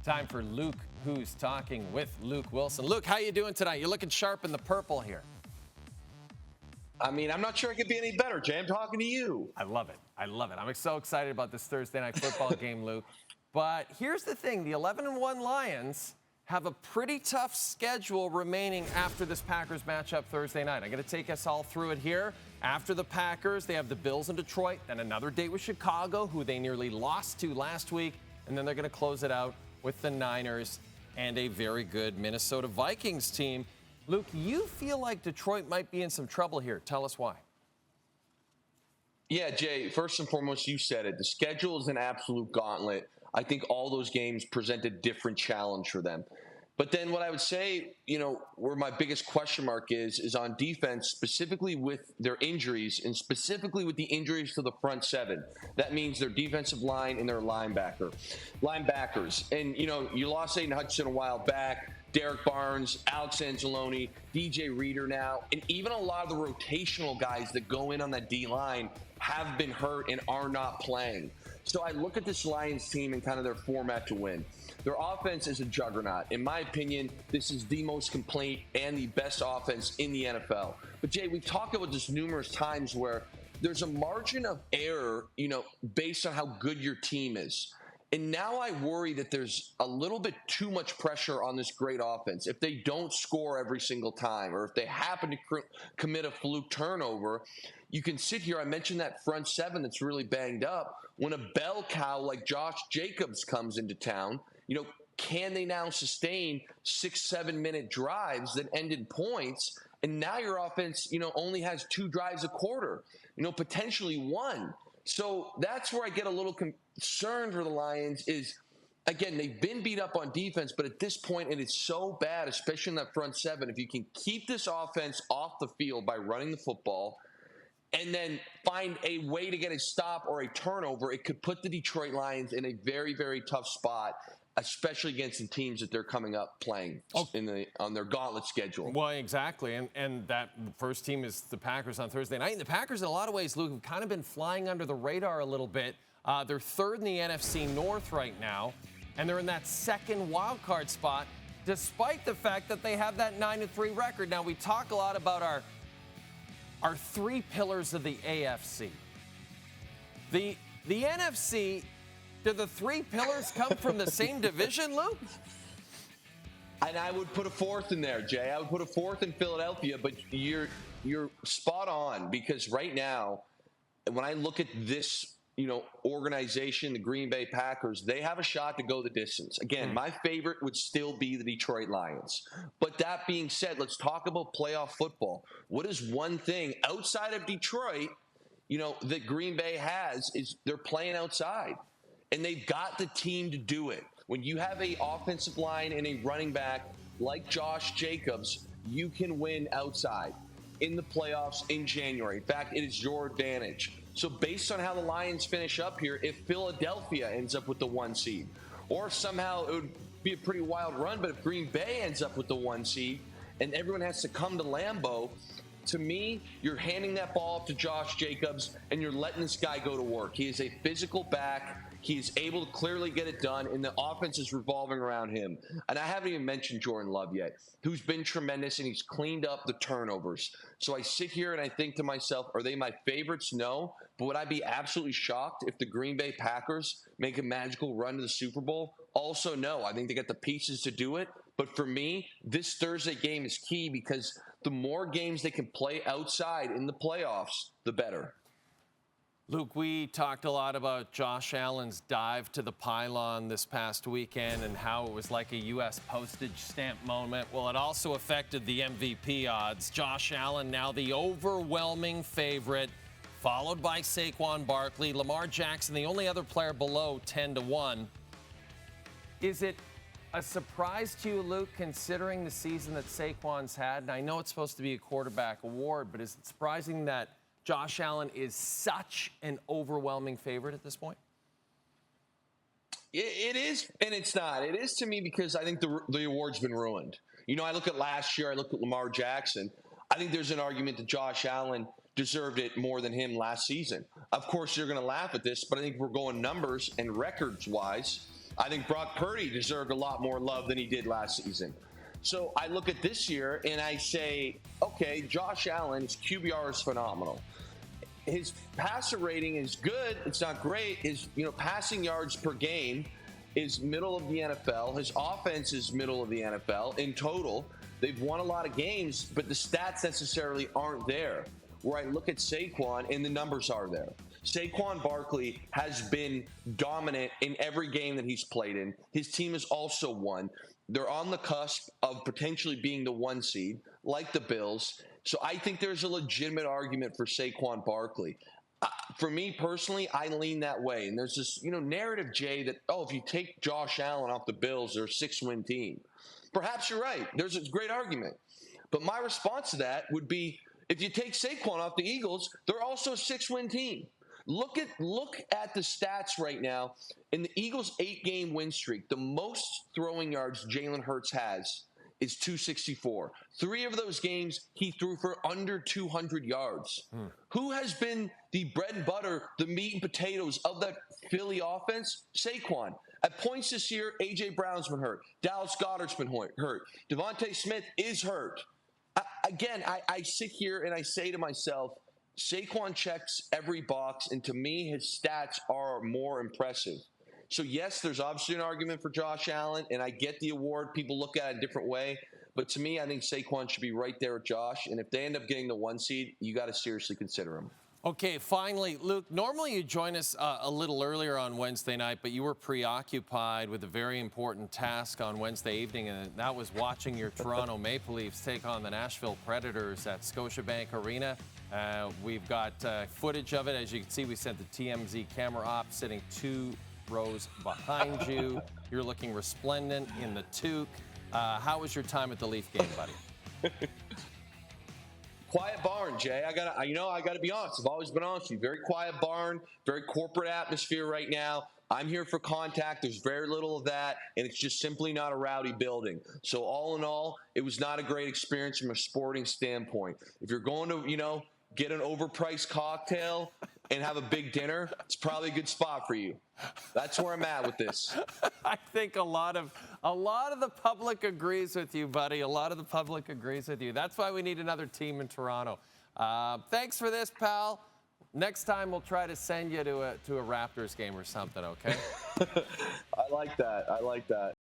Time for Luke Who's Talking with Luke Willson. Luke, how you doing tonight? You're looking sharp in the purple here. I mean, I'm not sure it could be any better, Jay. I'm talking to you. I love it. I'm so excited about this Thursday night football game, Luke. But here's the thing. The 11-1 Lions have a pretty tough schedule remaining after this Packers matchup Thursday night. I'm going to take us all through it here. After the Packers, they have the Bills in Detroit, then another date with Chicago, who they nearly lost to last week, and then they're going to close it out with the Niners and a very good Minnesota Vikings team. Luke, you feel like Detroit might be in some trouble here. Tell us why. Yeah, Jay, first and foremost, you said it. The schedule is an absolute gauntlet. I think all those games present a different challenge for them. But then what I would say, where my biggest question mark is on defense, specifically with their injuries and specifically with the injuries to the front seven. That means their defensive line and their linebackers. And, you lost Aiden Hutchinson a while back, Derek Barnes, Alex Anzalone, DJ Reader now, and even a lot of the rotational guys that go in on that D-line have been hurt and are not playing. So I look at this Lions team and kind of their format to win. Their offense is a juggernaut. In my opinion, this is the most complete and the best offense in the NFL. But Jay, we've talked about this numerous times where there's a margin of error, based on how good your team is. And now I worry that there's a little bit too much pressure on this great offense. If they don't score every single time, or if they happen to commit a fluke turnover, you can sit here. I mentioned that front seven that's really banged up. When a bell cow like Josh Jacobs comes into town, can they now sustain 6-7 minute drives that end in points? And now your offense, only has 2 drives a quarter, potentially 1. So that's where I get a little concerned for the Lions is, again, they've been beat up on defense, but at this point, it is so bad, especially in that front seven. If you can keep this offense off the field by running the football and then find a way to get a stop or a turnover, it could put the Detroit Lions in a very, very tough spot, especially against the teams that they're coming up playing on their gauntlet schedule. Well, exactly. And that first team is the Packers on Thursday night. And the Packers, in a lot of ways, Luke, have kind of been flying under the radar a little bit. They're third in the NFC North right now, and they're in that second wild card spot, despite the fact that they have that 9-3 record. Now, we talk a lot about our 3 pillars of the AFC. The NFC, do the 3 pillars come from the same division, Luke? And I would put a 4th in there, Jay. I would put a 4th in Philadelphia, but you're spot on, because right now, when I look at this, organization, the Green Bay Packers, they have a shot to go the distance. Again, my favorite would still be the Detroit Lions. But that being said, let's talk about playoff football. What is one thing outside of Detroit, that Green Bay has is they're playing outside. And they've got the team to do it. When you have an offensive line and a running back like Josh Jacobs, you can win outside in the playoffs in January. In fact, it is your advantage. So based on how the Lions finish up here, if Philadelphia ends up with the 1 seed, or somehow it would be a pretty wild run, but if Green Bay ends up with the 1 seed and everyone has to come to Lambeau, to me, you're handing that ball up to Josh Jacobs and you're letting this guy go to work. He is a physical back. He is able to clearly get it done, and the offense is revolving around him. And I haven't even mentioned Jordan Love yet, who's been tremendous, and he's cleaned up the turnovers. So I sit here and I think to myself, are they my favorites? No. But would I be absolutely shocked if the Green Bay Packers make a magical run to the Super Bowl? Also, no. I think they got the pieces to do it. But for me, this Thursday game is key because the more games they can play outside in the playoffs, the better. Luke, we talked a lot about Josh Allen's dive to the pylon this past weekend and how it was like a U.S. postage stamp moment. Well, it also affected the MVP odds. Josh Allen now the overwhelming favorite, followed by Saquon Barkley. Lamar Jackson, the only other player below 10-1. Is it a surprise to you, Luke, considering the season that Saquon's had? And I know it's supposed to be a quarterback award, but is it surprising that Josh Allen is such an overwhelming favorite at this point? It is, and it's not. It is to me because I think the award's been ruined. I look at last year, I look at Lamar Jackson. I think there's an argument that Josh Allen deserved it more than him last season. Of course, you're going to laugh at this, but I think we're going numbers and records-wise. I think Brock Purdy deserved a lot more love than he did last season. So I look at this year and I say, okay, Josh Allen's QBR is phenomenal. His passer rating is good. It's not great. His passing yards per game is middle of the NFL. His offense is middle of the NFL in total. They've won a lot of games, but the stats necessarily aren't there. Where I look at Saquon and the numbers are there. Saquon Barkley has been dominant in every game that he's played in. His team has also won. They're on the cusp of potentially being the 1 seed, like the Bills. So I think there's a legitimate argument for Saquon Barkley. For me personally, I lean that way. And there's this, narrative, Jay, that, if you take Josh Allen off the Bills, they're a 6-win team. Perhaps you're right. There's a great argument. But my response to that would be, if you take Saquon off the Eagles, they're also a 6-win team. Look at the stats right now. In the Eagles' 8-game win streak, the most throwing yards Jalen Hurts has is 264. 3 of those games, he threw for under 200 yards. Who has been the bread and butter, the meat and potatoes of that Philly offense? Saquon. At points this year, A.J. Brown's been hurt. Dallas Goedert's been hurt. Devontae Smith is hurt. I sit here and I say to myself, Saquon checks every box, and to me, his stats are more impressive. So, yes, there's obviously an argument for Josh Allen, and I get the award. People look at it a different way. But to me, I think Saquon should be right there with Josh. And if they end up getting the 1 seed, you got to seriously consider him. Okay, finally, Luke, normally you join us a little earlier on Wednesday night, but you were preoccupied with a very important task on Wednesday evening, and that was watching your Toronto Maple Leafs take on the Nashville Predators at Scotiabank Arena. We've got footage of it. As you can see, we sent the TMZ camera op sitting 2 rows behind you. You're looking resplendent in the toque. How was your time at the Leaf game, buddy? Quiet barn, Jay. I gotta be honest. I've always been honest with you. Very quiet barn, very corporate atmosphere right now. I'm here for contact. There's very little of that, and it's just simply not a rowdy building. So all in all, it was not a great experience from a sporting standpoint. If you're going to, get an overpriced cocktail and have a big dinner, it's probably a good spot for you. That's where I'm at with this. I think a lot of the public agrees with you, buddy. A lot of the public agrees with you. That's why we need another team in Toronto. Thanks for this, pal. Next time we'll try to send you to a Raptors game or something, okay? I like that.